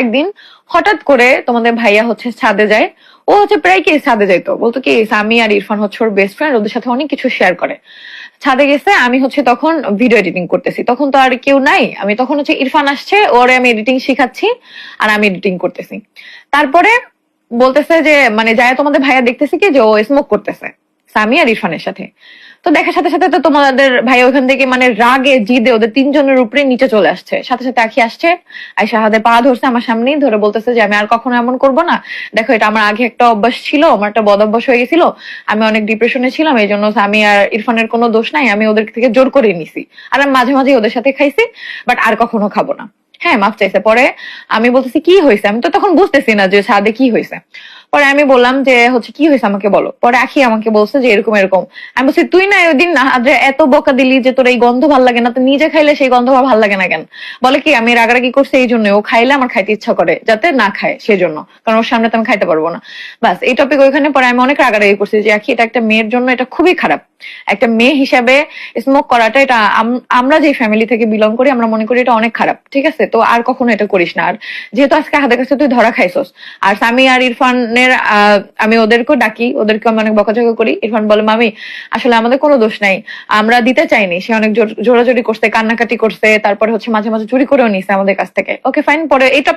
একদিন হঠাৎ করে তোমাদের ভাইয়া হচ্ছে ছাদে যায়। ও হচ্ছে প্রায় কি ছাদে যাইতো, বলতো কি আমি আর ইরফান হচ্ছে ওর বেস্ট ফ্রেন্ড, ওদের সাথে অনেক কিছু শেয়ার করে। ছাদে গেছে, আমি হচ্ছে তখন ভিডিও এডিটিং করতেছি, তখন তো আর কেউ নাই, আমি তখন হচ্ছে ইরফান আসছে, ওরে আমি এডিটিং শিখাচ্ছি আর আমি এডিটিং করতেছি। তারপরে বলতেছে যে মানে যায় তোমাদের ভাইয়া দেখতেছি কি যে ও স্মোক করতেছে সামি আর ইরফানের সাথে। তো দেখার সাথে সাথে তো তোমাদের ভাই ওখান থেকে মানে রাগে জিদে ওদের তিনজনের উপরে নিচে চলে আসছে, সাথে সাথে আখি আসছে, আয়সা হাতে পা ধরছে আমার সামনেই, ধরে বলতেছে যে আমি আর কখনো এমন করব না, দেখো এটা আমার আগে একটা অভ্যাস ছিল, আমার একটা বদ অভ্যাস হয়ে গেছিল, আমি অনেক ডিপ্রেশনে ছিলাম, এই জন্য আমি আর ইরফানের কোনো দোষ নাই, আমি ওদের থেকে জোর করে নিছি, আর আমি মাঝে মাঝে ওদের সাথে খাইছি, বাট আর কখনো খাবো না। হ্যাঁ, মাফ চাইছে। পরে আমি বলতেছি কি হয়েছে, আমি তো তখন বুঝতেছি না যে ছাদে কি হয়েছে। পরে আমি বললাম যে হচ্ছে কি হয়েছে আমাকে বলো। পরে আখি আমাকে বলছে যে এরকম এরকম। আমি বলছি তুই না ওই দিন যে এত বকা দিলি যে তোর এই গন্ধ ভাল লাগে না, তো নিজে খাইলে সেই গন্ধ ভাল লাগে না কেন? বলে কি আমি রাগারাগি করছি এই জন্য, ও খাইলে আমার খাইতে ইচ্ছা করে, যাতে না খায় সেই জন্য, কারণ ওর সামনে তো আমি খাইতে পারবো না। বাস এই টপিক ওইখানে। পরে আমি অনেক রাগারাগি করছি যে আখি এটা একটা মেয়ের জন্য এটা খুবই খারাপ, একটা মেয়ে হিসাবে স্মোক করাটা, এটা আমরা যে ফ্যামিলি থেকে বিলং করি আমরা মনে করি এটা অনেক খারাপ, ঠিক আছে? তো আর কখনো এটা করিস না। আর যেহেতু আজকে হাতের কাছে তুই ধরা খাইছস, আর সামি আর ইরফানের আমি ওদেরকেও ডাকি, ওদেরকে আমি অনেক বকাঝকা করি। ইরফান বলে মামি আসলে আমাদের কোনো দোষ নাই, আমরা দিতে চাইনি, সে অনেক জোরাজোরি করছে, কান্নাকাটি করছে, তারপরে হচ্ছে মাঝে মাঝে চুরি করেও নিছে আমাদের কাছ থেকে। Okay fine. পরে এটা